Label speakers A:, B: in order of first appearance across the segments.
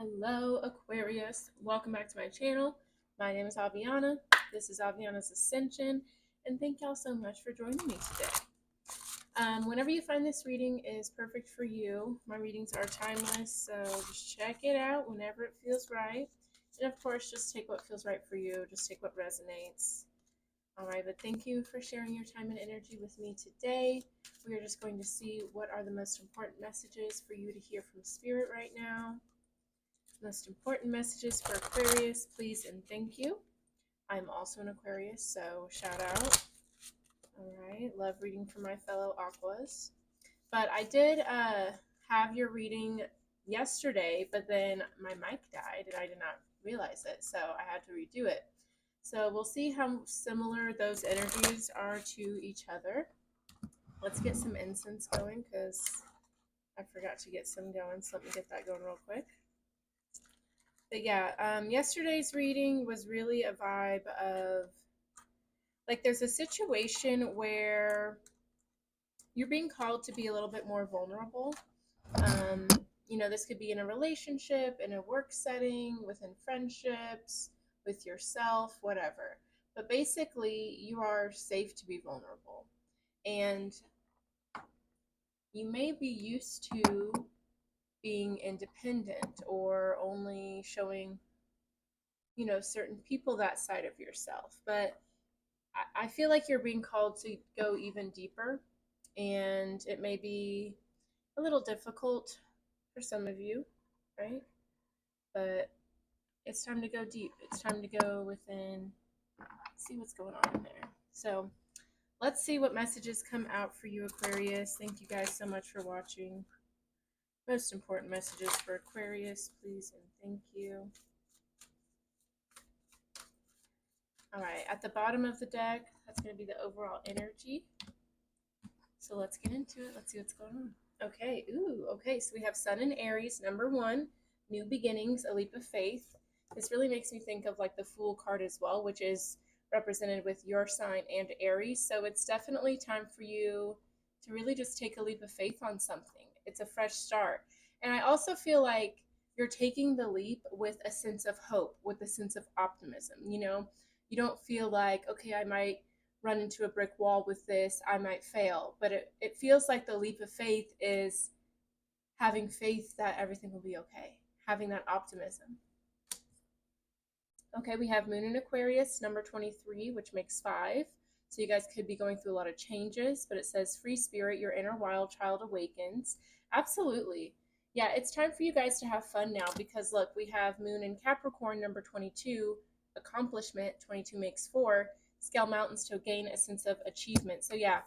A: Hello, Aquarius. Welcome back to my channel. My name is Aviana. This is Aviana's Ascension, and thank y'all so much for joining me today. Whenever you find this reading is perfect for you. My readings are timeless, so just check it out whenever it feels right. And of course, just take what feels right for you. Just take what resonates. All right, but thank you for sharing your time and energy with me today. We are just going to see what are the most important messages for you to hear from Spirit right now. Most important messages for Aquarius, please and thank you. I'm also an Aquarius, so shout out. All right, love reading for my fellow Aquas. But I did have your reading yesterday, but then my mic died and I did not realize it, so I had to redo it. So we'll see how similar those energies are to each other. Let's get some incense going because I forgot to get some going, so let me get that going real quick. But yeah, yesterday's reading was really a vibe of, like, there's a situation where you're being called to be a little bit more vulnerable. Um, this could be in a relationship, in a work setting, within friendships, with yourself, whatever. But basically, you are safe to be vulnerable. And you may be used to being independent or only showing certain people that side of yourself. But I feel like you're being called to go even deeper, and it may be a little difficult for some of you, right? But it's time to go deep. It's time to go within, see what's going on in there. So let's see what messages come out for you, Aquarius. Thank you guys so much for watching. Most important messages for Aquarius, please and thank you. All right, at the bottom of the deck, that's going to be the overall energy. So let's get into it. Let's see what's going on. Okay, okay. So we have Sun in Aries, number 1, new beginnings, a leap of faith. This really makes me think of like the Fool card as well, which is represented with your sign and Aries. So it's definitely time for you to really just take a leap of faith on something. It's a fresh start. And I also feel like you're taking the leap with a sense of hope, with a sense of optimism. You don't feel like, okay, I might run into a brick wall with this, I might fail. But it feels like the leap of faith is having faith that everything will be okay, having that optimism. Okay, we have Moon in Aquarius, number 23, which makes 5. So you guys could be going through a lot of changes, but it says, free spirit, your inner wild child awakens. Absolutely. Yeah, it's time for you guys to have fun now because look, we have Moon in Capricorn, number 22, accomplishment, 22 makes 4, scale mountains to gain a sense of achievement. So yeah,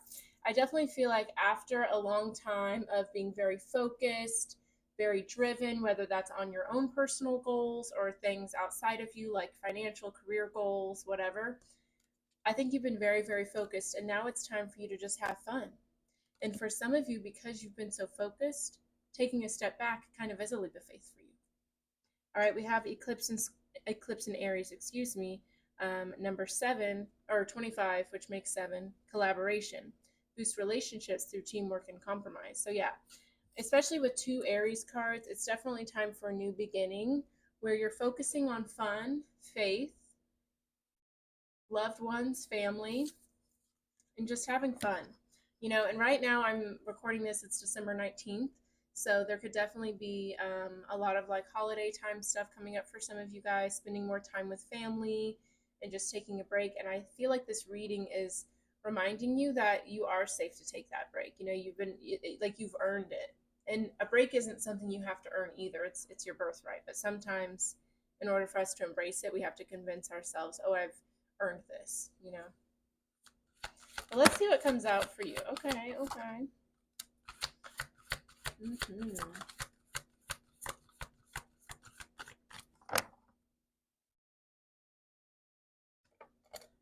A: I definitely feel like after a long time of being very focused, very driven, whether that's on your own personal goals or things outside of you, like financial, career goals, whatever, I think you've been very, very focused. And now it's time for you to just have fun. And for some of you, because you've been so focused, taking a step back kind of is a leap of faith for you. All right, we have eclipse in Aries, excuse me, number 7 or 25, which makes 7, collaboration, boost relationships through teamwork and compromise. So yeah, especially with 2 Aries cards, it's definitely time for a new beginning where you're focusing on fun, faith, loved ones, family, and just having fun. And right now I'm recording this, it's December 19th. So there could definitely be a lot of like holiday time stuff coming up for some of you guys, spending more time with family and just taking a break. And I feel like this reading is reminding you that you are safe to take that break. You've earned it. And a break isn't something you have to earn either. It's your birthright. But sometimes in order for us to embrace it, we have to convince ourselves, oh, I've earned this. But let's see what comes out for you. Okay.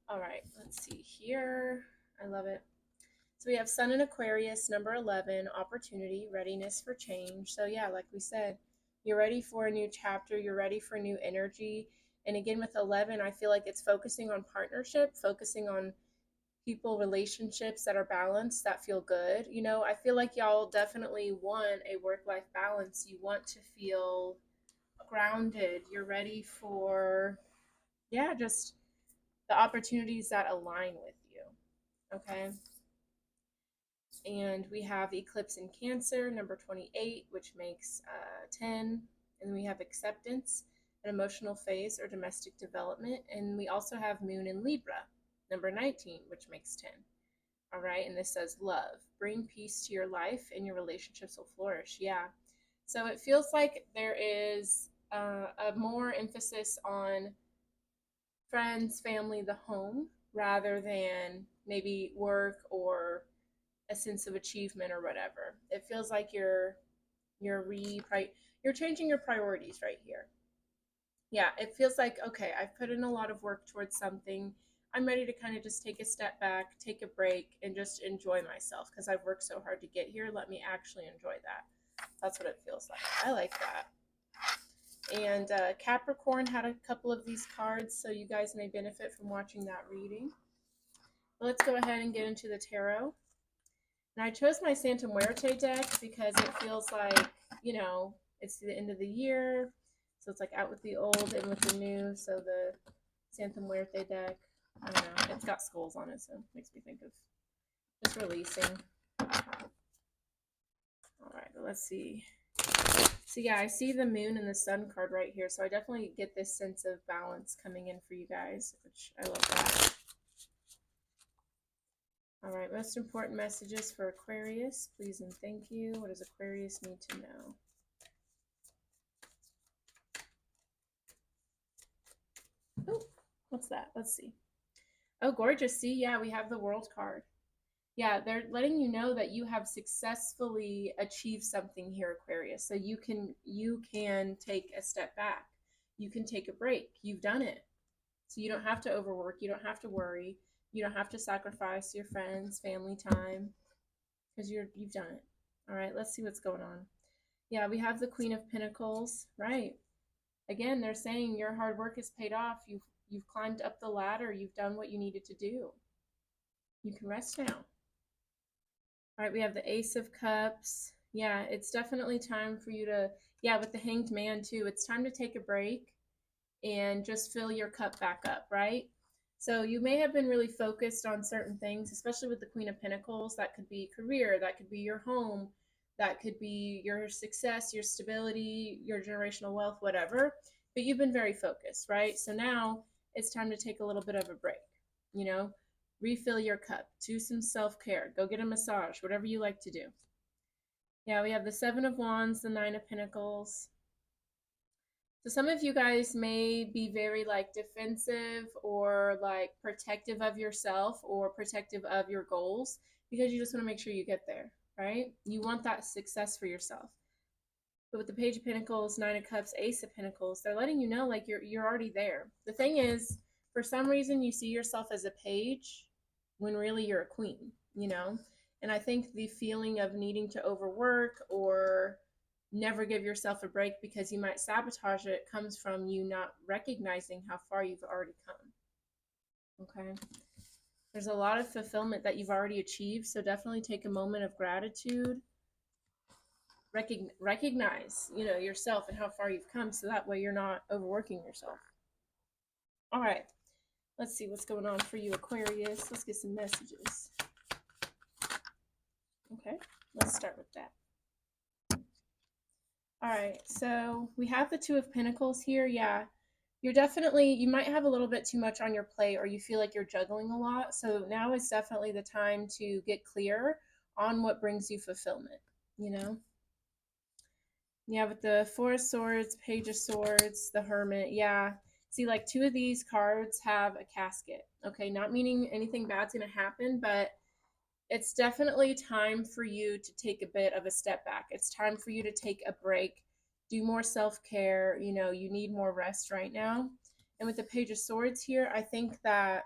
A: All right, let's see here. I love it. So we have Sun in Aquarius, number 11, opportunity, readiness for change. So yeah, like we said, you're ready for a new chapter. You're ready for new energy. And again, with 11, I feel like it's focusing on partnership, focusing on people, relationships that are balanced, that feel good. I feel like y'all definitely want a work-life balance. You want to feel grounded. You're ready for, yeah, just the opportunities that align with you. Okay. And we have eclipse in Cancer, number 28, which makes 10. And then we have acceptance, an emotional phase or domestic development. And we also have moon in Libra, number 19, which makes 10. All right. And this says love. Bring peace to your life and your relationships will flourish. Yeah. So it feels like there is a more emphasis on friends, family, the home, rather than maybe work or a sense of achievement or whatever. It feels like you're you're changing your priorities right here. Yeah, it feels like, okay, I've put in a lot of work towards something. I'm ready to kind of just take a step back, take a break, and just enjoy myself because I've worked so hard to get here. Let me actually enjoy that. That's what it feels like. I like that. And Capricorn had a couple of these cards, so you guys may benefit from watching that reading. But let's go ahead and get into the tarot. And I chose my Santa Muerte deck because it feels like, it's the end of the year. So it's like out with the old and with the new. So the Santa Muerte deck, I don't know, it's got skulls on it, so it makes me think of just releasing. All right, let's see. So yeah, I see the moon and the sun card right here. So I definitely get this sense of balance coming in for you guys, which I love that. All right, most important messages for Aquarius, please and thank you. What does Aquarius need to know? Oh, what's that? Let's see. Oh, gorgeous. See, yeah, we have the World card. Yeah, they're letting you know that you have successfully achieved something here, Aquarius. So you can take a step back. You can take a break. You've done it. So you don't have to overwork. You don't have to worry. You don't have to sacrifice your friends, family time, because you've done it. All right, let's see what's going on. Yeah, we have the Queen of Pentacles, right? Again, they're saying your hard work is paid off. You've climbed up the ladder. You've done what you needed to do. You can rest now. All right, we have the Ace of Cups. Yeah, it's definitely time for you to, yeah, with the Hanged Man too, it's time to take a break and just fill your cup back up, right? So you may have been really focused on certain things, especially with the Queen of Pentacles. That could be career, that could be your home, that could be your success, your stability, your generational wealth, whatever. But you've been very focused, right? So now it's time to take a little bit of a break, you know, refill your cup, do some self-care, go get a massage, whatever you like to do. Yeah, we have the Seven of Wands, the Nine of Pentacles. So some of you guys may be very like defensive or like protective of yourself or protective of your goals because you just want to make sure you get there, right? You want that success for yourself. But with the Page of Pentacles, Nine of Cups, Ace of Pentacles, they're letting you know like you're already there. The thing is, for some reason you see yourself as a page when really you're a queen, you know? And I think the feeling of needing to overwork or never give yourself a break because you might sabotage it comes from you not recognizing how far you've already come. Okay. There's a lot of fulfillment that you've already achieved. So definitely take a moment of gratitude. Recognize, yourself and how far you've come. So that way you're not overworking yourself. All right. Let's see what's going on for you, Aquarius. Let's get some messages. Okay. Let's start with that. All right, so we have the Two of Pentacles here. Yeah, you might have a little bit too much on your plate or you feel like you're juggling a lot. So now is definitely the time to get clear on what brings you fulfillment, you know? Yeah, with the Four of Swords, Page of Swords, the Hermit, yeah. See, like two of these cards have a casket, okay? Not meaning anything bad's gonna happen, but it's definitely time for you to take a bit of a step back. It's time for you to take a break, do more self-care. You need more rest right now. And with the Page of Swords here, I think that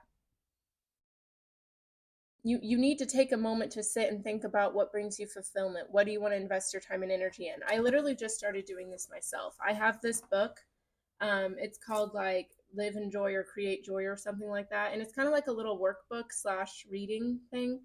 A: you need to take a moment to sit and think about what brings you fulfillment. What do you want to invest your time and energy in? I literally just started doing this myself. I have this book. It's called like Live in Joy or Create Joy or something like that. And it's kind of like a little workbook / reading thing.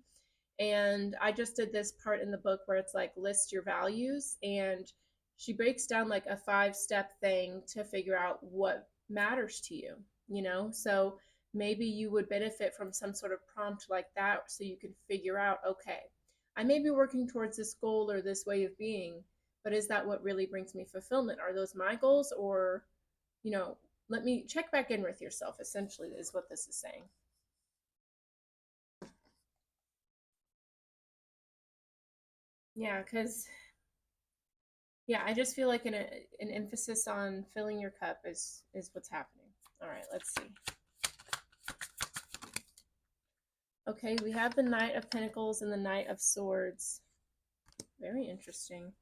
A: And I just did this part in the book where it's like list your values and she breaks down like a 5-step thing to figure out what matters to you, you know? So maybe you would benefit from some sort of prompt like that so you can figure out, okay, I may be working towards this goal or this way of being, but is that what really brings me fulfillment? Are those my goals? Or, you know, let me check back in with yourself, essentially, is what this is saying. Yeah, because yeah, I just feel like an emphasis on filling your cup is what's happening. All right, let's see. Okay, we have the Knight of Pentacles and the Knight of Swords. Very interesting.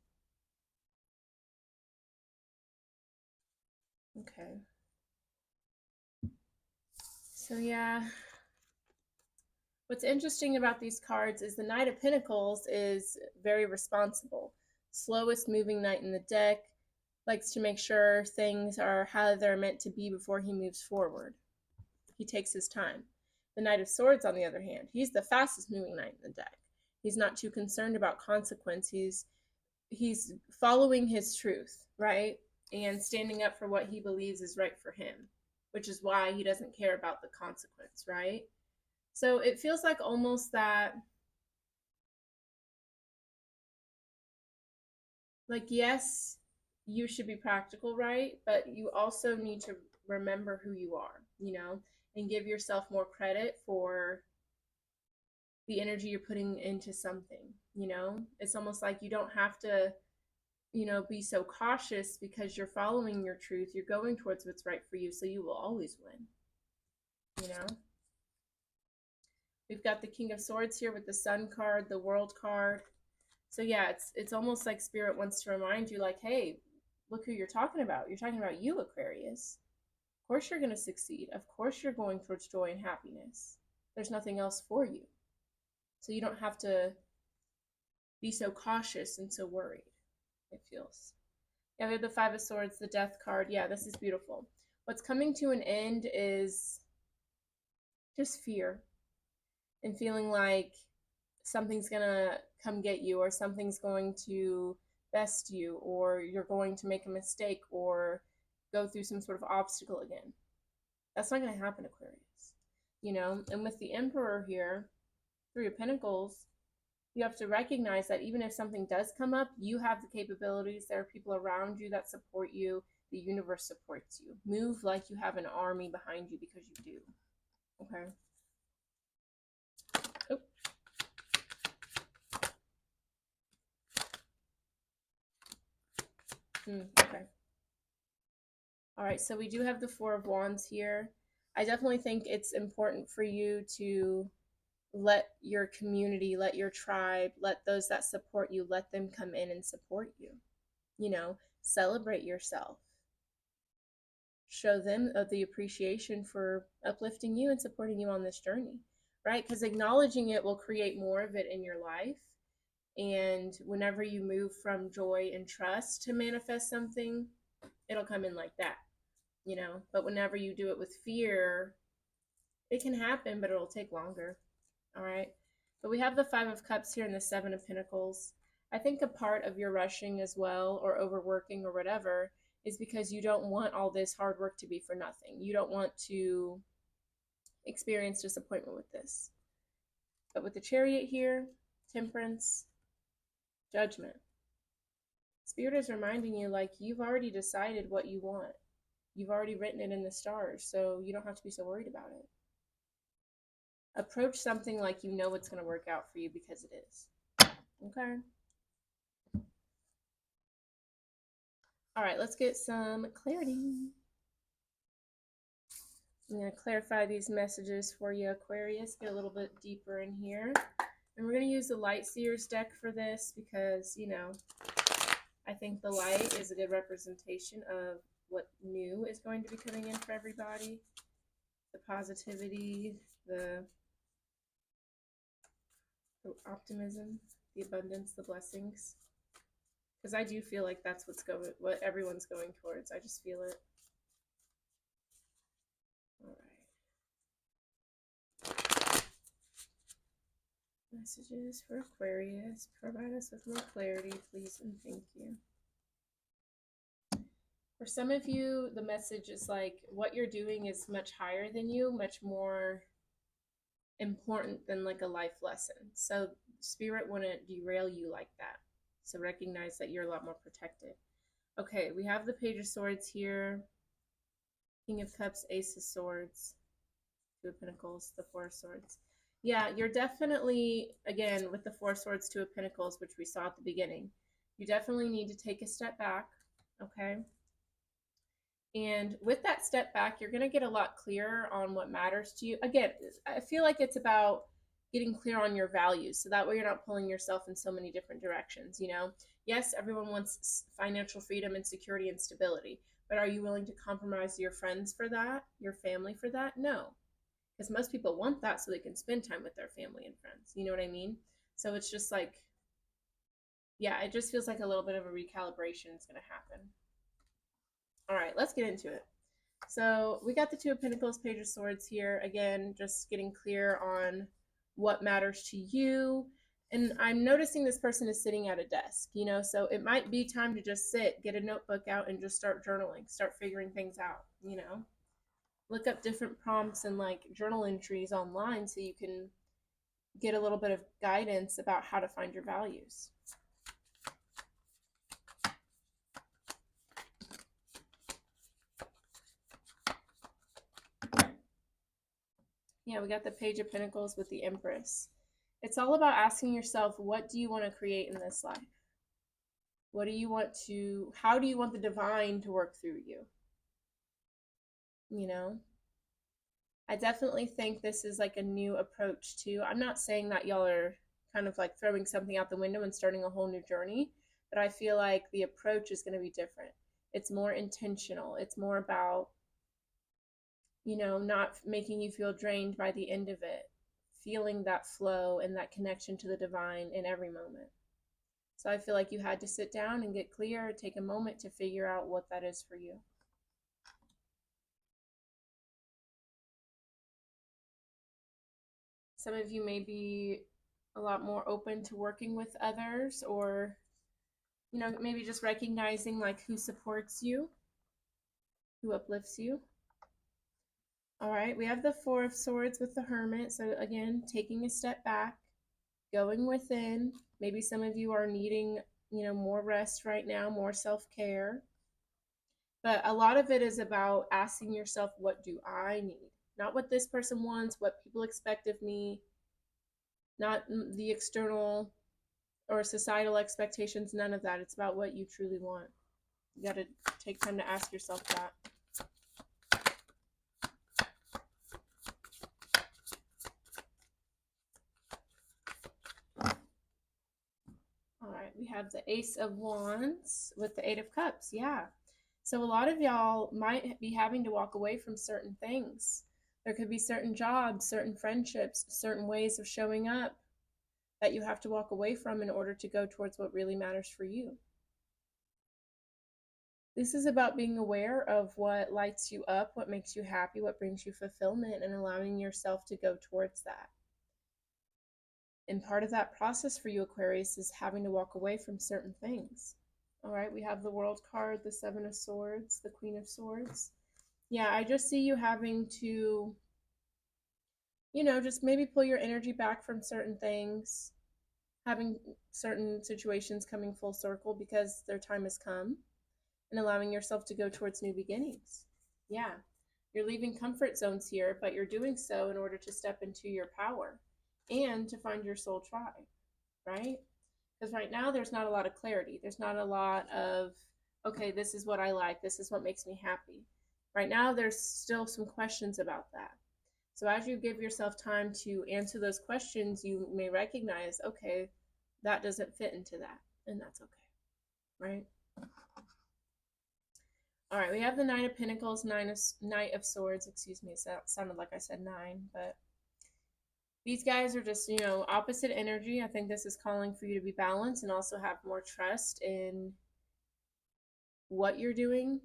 A: Okay. So yeah, what's interesting about these cards is the Knight of Pentacles is very responsible. Slowest moving knight in the deck, likes to make sure things are how they're meant to be before he moves forward. He takes his time. The Knight of Swords, on the other hand, he's the fastest moving knight in the deck. He's not too concerned about consequence. He's following his truth, right? And standing up for what he believes is right for him, which is why he doesn't care about the consequence, right? So it feels like almost that, like, yes, you should be practical, right? But you also need to remember who you are, you know, and give yourself more credit for the energy you're putting into something, you know? It's almost like you don't have to, you know, be so cautious because you're following your truth. You're going towards what's right for you, so you will always win, you know? We've got the King of Swords here with the Sun card, the World card. So yeah, it's almost like Spirit wants to remind you, like, hey, look who you're talking about. You're talking about you, Aquarius. Of course you're going to succeed. Of course you're going towards joy and happiness. There's nothing else for you. So you don't have to be so cautious and so worried, it feels. Yeah, we have the Five of Swords, the Death card. Yeah, this is beautiful. What's coming to an end is just fear and feeling like something's going to come get you, or something's going to best you, or you're going to make a mistake or go through some sort of obstacle again. That's not going to happen, Aquarius. You know, and with the Emperor here, Three of Pentacles, you have to recognize that even if something does come up, you have the capabilities. There are people around you that support you. The universe supports you. Move like you have an army behind you, because you do. Okay. Oh. Okay. All right, so we do have the Four of Wands here. I definitely think it's important for you to let your community, let your tribe, let those that support you, let them come in and support you. You know, celebrate yourself. Show them the appreciation for uplifting you and supporting you on this journey, right? Because acknowledging it will create more of it in your life. And whenever you move from joy and trust to manifest something, it'll come in like that, you know? But whenever you do it with fear, it can happen, but it'll take longer. All right. But we have the Five of Cups here and the Seven of Pentacles. I think a part of your rushing as well, or overworking or whatever, is because you don't want all this hard work to be for nothing. You don't want to experience disappointment with this. But with the Chariot here, Temperance, Judgment, Spirit is reminding you, like, you've already decided what you want. You've already written it in the stars, so you don't have to be so worried about it. Approach something like you know it's going to work out for you, because it is. Okay. All right, let's get some clarity. I'm going to clarify these messages for you, Aquarius, get a little bit deeper in here. And we're going to use the Light Seers deck for this because, you know, I think the light is a good representation of what new is going to be coming in for everybody. The positivity, the optimism, the abundance, the blessings. Because I do feel like that's what everyone's going towards. I just feel it. All right. Messages for Aquarius. Provide us with more clarity, please, and thank you. For some of you, the message is like what you're doing is much higher than you, much more important than like a life lesson. So spirit wouldn't derail you like that. So recognize that you're a lot more protected. Okay, we have the Page of Swords here, King of Cups, Ace of Swords, Two of Pentacles, the Four of Swords. Yeah, you're definitely, again, with the Four of Swords, Two of Pentacles, which we saw at the beginning, you definitely need to take a step back, okay? And with that step back, you're going to get a lot clearer on what matters to you. Again, I feel like it's about getting clear on your values. So that way you're not pulling yourself in so many different directions, you know? Yes, everyone wants financial freedom and security and stability, but are you willing to compromise your friends for that, your family for that? No. Because most people want that so they can spend time with their family and friends. You know what I mean? So it's just like, yeah, it just feels like a little bit of a recalibration is going to happen. All right, let's get into it. So we got the Two of Pentacles, Page of Swords here. Again, just getting clear on what matters to you. And I'm noticing this person is sitting at a desk, you know, so it might be time to just sit, get a notebook out, and just start journaling, start figuring things out, you know. Look up different prompts and like journal entries online so you can get a little bit of guidance about how to find your values. Yeah, we got the Page of Pentacles with the Empress. It's all about asking yourself, what do you want to create in this life? What do you want to, how do you want the divine to work through you? You know, I definitely think this is like a new approach too. I'm not saying that y'all are kind of like throwing something out the window and starting a whole new journey, but I feel like the approach is going to be different. It's more intentional. It's more about, you know, not making you feel drained by the end of it, feeling that flow and that connection to the divine in every moment. So I feel like you had to sit down and get clear, take a moment to figure out what that is for you. Some of you may be a lot more open to working with others, or, you know, maybe just recognizing like who supports you, who uplifts you. All right, we have the Four of Swords with the Hermit. So again, taking a step back, going within. Maybe some of you are needing, you know, more rest right now, more self-care. But a lot of it is about asking yourself, what do I need? Not what this person wants, what people expect of me, not the external or societal expectations, none of that. It's about what you truly want. You got to take time to ask yourself that. All right, we have the Ace of Wands with the Eight of Cups. Yeah. So a lot of y'all might be having to walk away from certain things. There could be certain jobs, certain friendships, certain ways of showing up that you have to walk away from in order to go towards what really matters for you. This is about being aware of what lights you up, what makes you happy, what brings you fulfillment, and allowing yourself to go towards that. And part of that process for you, Aquarius, is having to walk away from certain things. All right, we have the World card, the Seven of Swords, the Queen of Swords. Yeah, I just see you having to, you know, just maybe pull your energy back from certain things, having certain situations coming full circle because their time has come, and allowing yourself to go towards new beginnings. Yeah, you're leaving comfort zones here, but you're doing so in order to step into your power and to find your soul tribe, right? Because right now there's not a lot of clarity. There's not a lot of, okay, this is what I like. This is what makes me happy. Right now there's still some questions about that. So as you give yourself time to answer those questions, you may recognize, okay, that doesn't fit into that, and that's okay, right? All right, we have the Nine of Pentacles, Knight of Swords, excuse me, so it sounded like I said nine, but these guys are just, you know, opposite energy. I think this is calling for you to be balanced and also have more trust in what you're doing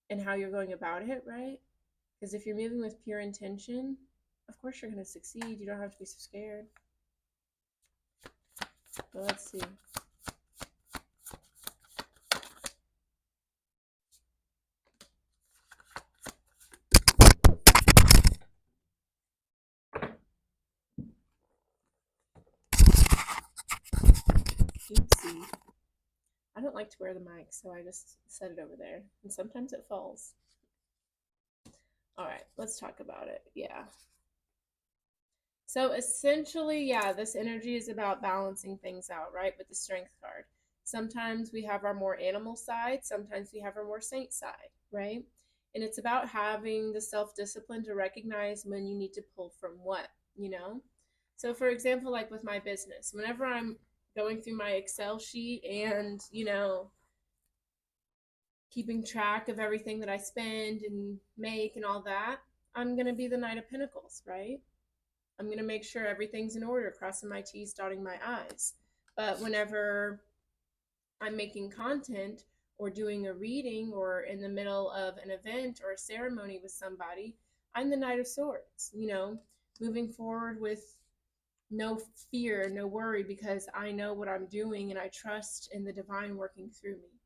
A: and how you're going about it, right? Because if you're moving with pure intention, of course you're going to succeed. You don't have to be so scared. But let's see. don't like to wear the mic, so I just set it over there. And sometimes it falls. All right, let's talk about it. Yeah. So essentially, yeah, this energy is about balancing things out, right? With the Strength card. Sometimes we have our more animal side, sometimes we have our more saint side, right? And it's about having the self-discipline to recognize when you need to pull from what, you know? So for example, like with my business, whenever I'm going through my Excel sheet and, keeping track of everything that I spend and make and all that, I'm going to be the Knight of Pentacles, right? I'm going to make sure everything's in order, crossing my T's, dotting my I's. But whenever I'm making content or doing a reading or in the middle of an event or a ceremony with somebody, I'm the Knight of Swords, moving forward with no fear, no worry, because I know what I'm doing and I trust in the divine working through me,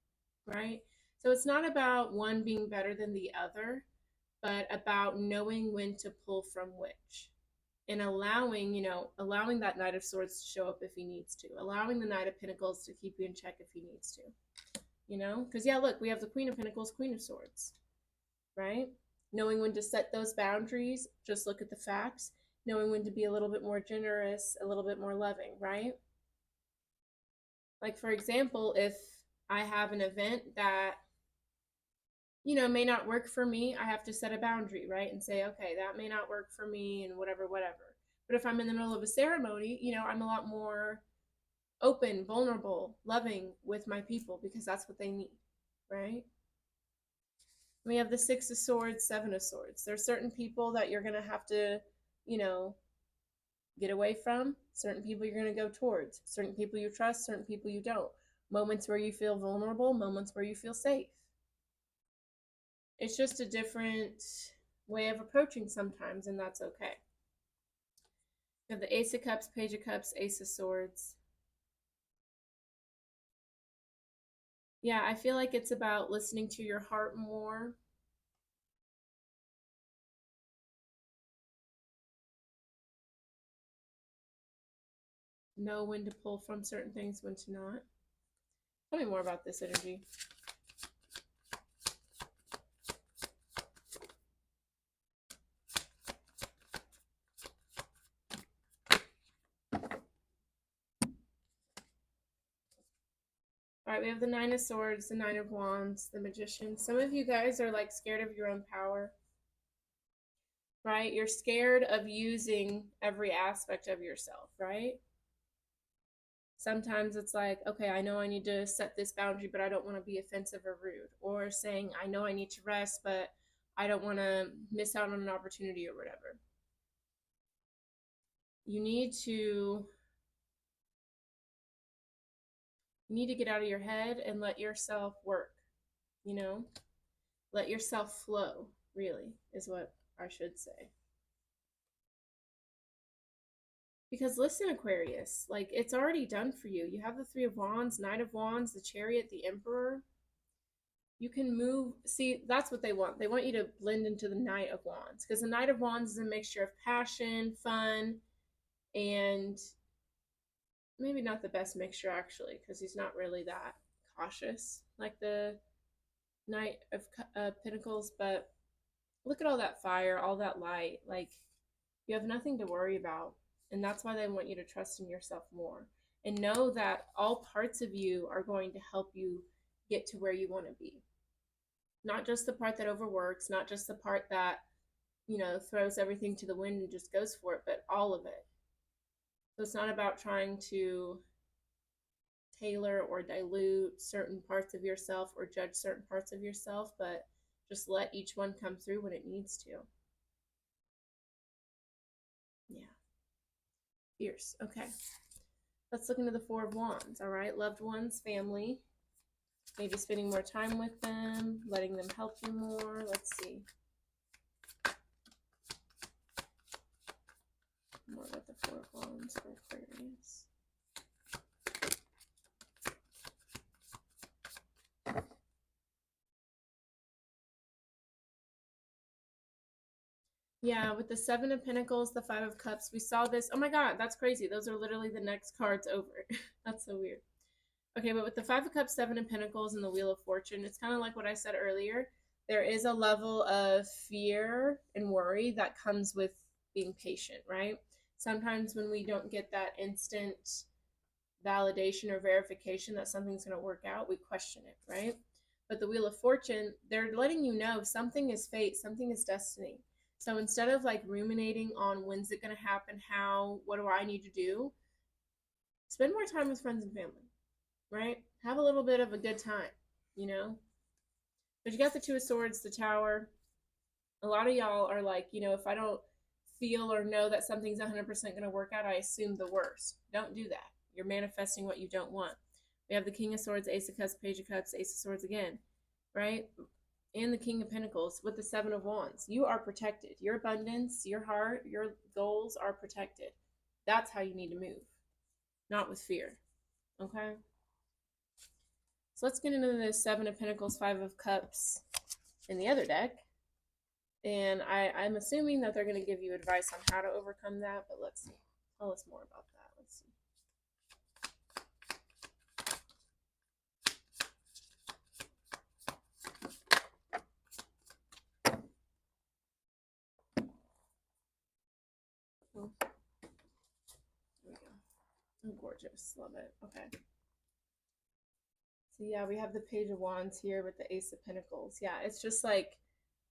A: right? So it's not about one being better than the other, but about knowing when to pull from which and allowing that Knight of Swords to show up if he needs to, allowing the Knight of Pentacles to keep you in check if he needs to, because yeah, look, we have the Queen of Pentacles, Queen of Swords, right? Knowing when to set those boundaries, just look at the facts, knowing when to be a little bit more generous, a little bit more loving, right? Like, for example, if I have an event that, may not work for me, I have to set a boundary, right? And say, okay, that may not work for me and whatever. But if I'm in the middle of a ceremony, I'm a lot more open, vulnerable, loving with my people because that's what they need, right? We have the Six of Swords, Seven of Swords. There's certain people that you're going to have to, get away from, certain people you're going to go towards, certain people you trust, certain people you don't. Moments where you feel vulnerable, moments where you feel safe. It's just a different way of approaching sometimes, and that's okay. You have the Ace of Cups, Page of Cups, Ace of Swords. Yeah, I feel like it's about listening to your heart more. Know when to pull from certain things, when to not. Tell me more about this energy. All right, we have the Nine of Swords, the Nine of Wands, the Magician. Some of you guys are like scared of your own power, right? You're scared of using every aspect of yourself, right? Sometimes it's like, okay, I know I need to set this boundary, but I don't want to be offensive or rude. Or saying, I know I need to rest, but I don't want to miss out on an opportunity or whatever. You need to get out of your head and let yourself work, let yourself flow, really, is what I should say. Because listen, Aquarius, like, it's already done for you. You have the Three of Wands, Knight of Wands, the Chariot, the Emperor. You can move. See, that's what they want. They want you to blend into the Knight of Wands, because the Knight of Wands is a mixture of passion, fun, and maybe not the best mixture, actually, because he's not really that cautious like the Knight of Pentacles. But look at all that fire, all that light. Like, you have nothing to worry about. And that's why they want you to trust in yourself more. And know that all parts of you are going to help you get to where you want to be. Not just the part that overworks, not just the part that, throws everything to the wind and just goes for it, but all of it. So it's not about trying to tailor or dilute certain parts of yourself or judge certain parts of yourself, but just let each one come through when it needs to. Yeah. Fierce. Okay. Let's look into the Four of Wands, all right? Loved ones, family. Maybe spending more time with them, letting them help you more. Let's see. More about the Four of Wands for Aquarius. Yeah, with the Seven of Pentacles, the Five of Cups, we saw this. Oh my God, that's crazy. Those are literally the next cards over. That's so weird. Okay, but with the Five of Cups, Seven of Pentacles, and the Wheel of Fortune, it's kind of like what I said earlier. There is a level of fear and worry that comes with being patient, right? Sometimes when we don't get that instant validation or verification that something's going to work out, we question it, right? But the Wheel of Fortune, they're letting you know something is fate, something is destiny. So instead of like ruminating on when's it going to happen, how, what do I need to do, spend more time with friends and family, right? Have a little bit of a good time, you know? But you got the Two of Swords, the Tower. A lot of y'all are like, you know, if I don't feel or know that something's 100% going to work out, I assume the worst. Don't do that. You're manifesting what you don't want. We have the King of Swords, Ace of Cups, Page of Cups, Ace of Swords again, right? And the King of Pentacles with the Seven of Wands. You are protected. Your abundance, your heart, your goals are protected. That's how you need to move, not with fear, okay? So let's get into the Seven of Pentacles, Five of Cups in the other deck. And I'm assuming that they're going to give you advice on how to overcome that, but let's see. Tell us more about that. Let's see. Oh, there we go. Oh, gorgeous. Love it. Okay. So yeah, we have the Page of Wands here with the Ace of Pentacles. Yeah, it's just like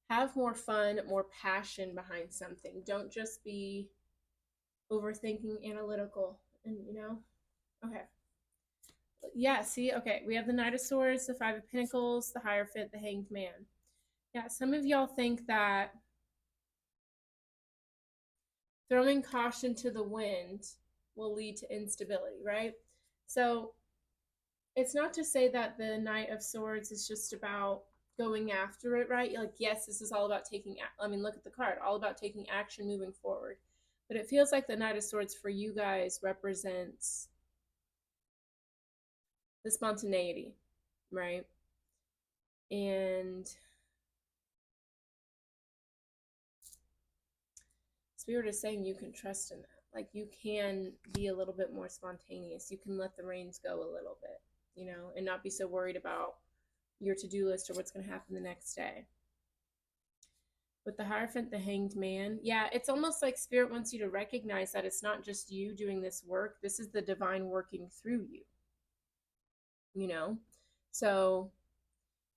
A: have more fun, more passion behind something. Don't just be overthinking, analytical, and you know. Okay. Yeah, see, okay, we have the Knight of Swords, the Five of Pentacles, the Hierophant, the Hanged Man. Yeah, some of y'all think that throwing caution to the wind will lead to instability, right? So it's not to say that the Knight of Swords is just about going after it, right? Like, yes, this is all about taking, I mean, look at the card, all about taking action moving forward. But it feels like the Knight of Swords for you guys represents the spontaneity, right? And Spirit is saying you can trust in that. Like, you can be a little bit more spontaneous. You can let the reins go a little bit, you know, and not be so worried about your to-do list or what's going to happen the next day. With the Hierophant, the Hanged Man, yeah, it's almost like Spirit wants you to recognize that it's not just you doing this work. This is the divine working through you, you know? So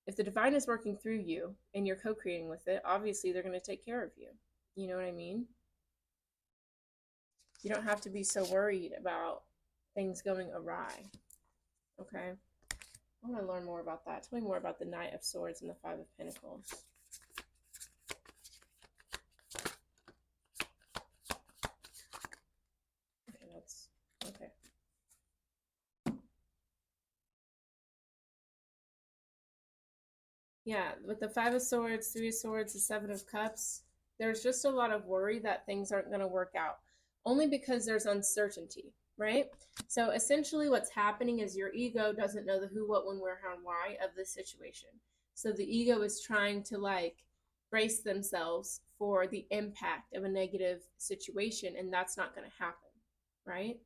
A: if the divine is working through you and you're co-creating with it, obviously they're going to take care of you. You know what I mean? You don't have to be so worried about things going awry. Okay? I want to learn more about that. Tell me more about the Knight of Swords and the Five of Pentacles. Okay, that's okay. Yeah, with the Five of Swords, Three of Swords, the Seven of Cups, there's just a lot of worry that things aren't going to work out, only because there's uncertainty, right? So essentially what's happening is your ego doesn't know the who, what, when, where, how, and why of this situation. So the ego is trying to like brace themselves for the impact of a negative situation, and that's not going to happen, right?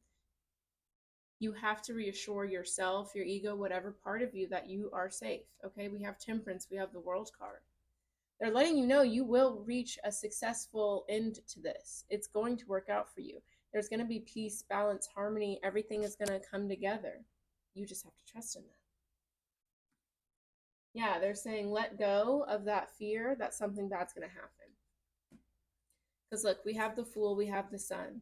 A: You have to reassure yourself, your ego, whatever part of you, that you are safe. Okay, we have Temperance, we have the World card. They're letting you know you will reach a successful end to this. It's going to work out for you. There's going to be peace, balance, harmony. Everything is going to come together. You just have to trust in that. Yeah, they're saying let go of that fear that something bad's going to happen. Because look, we have the Fool, we have the Sun.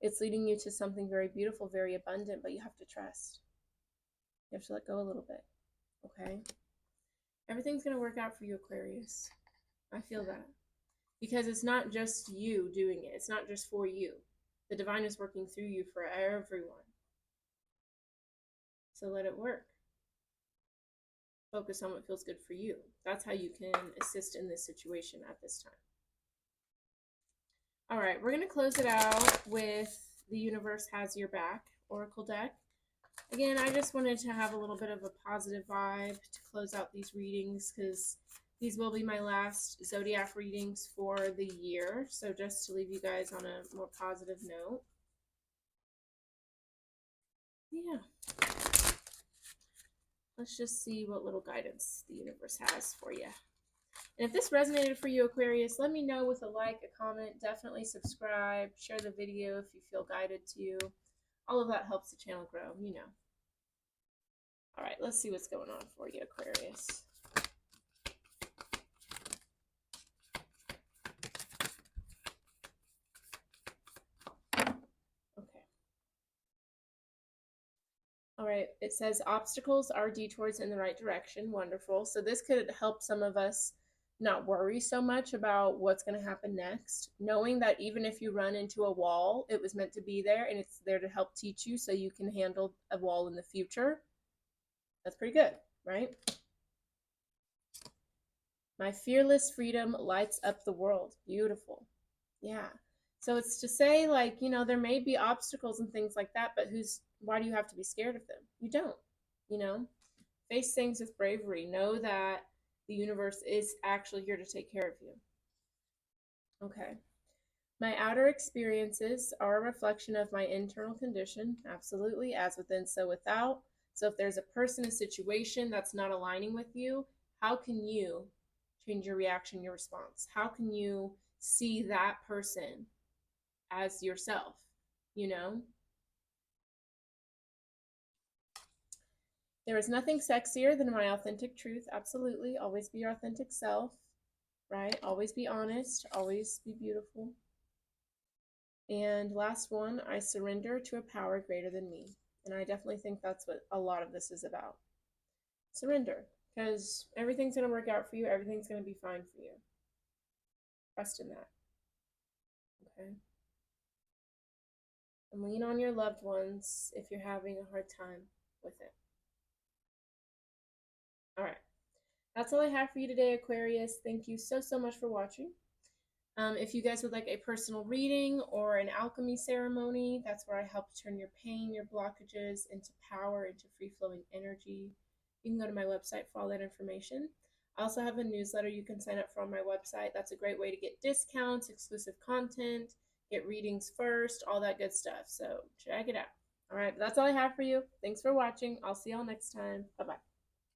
A: It's leading you to something very beautiful, very abundant, but you have to trust. You have to let go a little bit, okay? Everything's going to work out for you, Aquarius. I feel that. Because it's not just you doing it. It's not just for you. The divine is working through you for everyone. So let it work. Focus on what feels good for you. That's how you can assist in this situation at this time. All right, we're going to close it out with the Universe Has Your Back Oracle deck. Again, I just wanted to have a little bit of a positive vibe to close out these readings because these will be my last zodiac readings for the year. So just to leave you guys on a more positive note. Yeah. let's just see what little guidance the universe has for you. And if this resonated for you, Aquarius, let me know with a like, a comment. Definitely subscribe, share the video if you feel guided to. All of that helps the channel grow, you know. All right, let's see what's going on for you, Aquarius. Okay. All right, it says obstacles are detours in the right direction. Wonderful. So this could help some of us not worry so much about what's going to happen next, knowing that even if you run into a wall, it was meant to be there and it's there to help teach you so you can handle a wall in the future. That's pretty good, right? My fearless freedom lights up the world. Beautiful. Yeah. So it's to say, like, you know, there may be obstacles and things like that, but why do you have to be scared of them? You don't, you know? Face things with bravery. Know that the universe is actually here to take care of you. Okay. My outer experiences are a reflection of my internal condition. Absolutely. As within, so without. So if there's a person, a situation that's not aligning with you, how can you change your reaction, your response? How can you see that person as yourself, you know? There is nothing sexier than my authentic truth. Absolutely. Always be your authentic self, right? Always be honest. Always be beautiful. And last one, I surrender to a power greater than me. And I definitely think that's what a lot of this is about. Surrender, because everything's going to work out for you. Everything's going to be fine for you. Trust in that. Okay. And lean on your loved ones if you're having a hard time with it. All right. That's all I have for you today, Aquarius. Thank you so, so much for watching. If you guys would like a personal reading or an alchemy ceremony, that's where I help turn your pain, your blockages into power, into free-flowing energy. You can go to my website for all that information. I also have a newsletter you can sign up for on my website. That's a great way to get discounts, exclusive content, get readings first, all that good stuff. So check it out. All right, that's all I have for you. Thanks for watching. I'll see y'all next time. Bye-bye.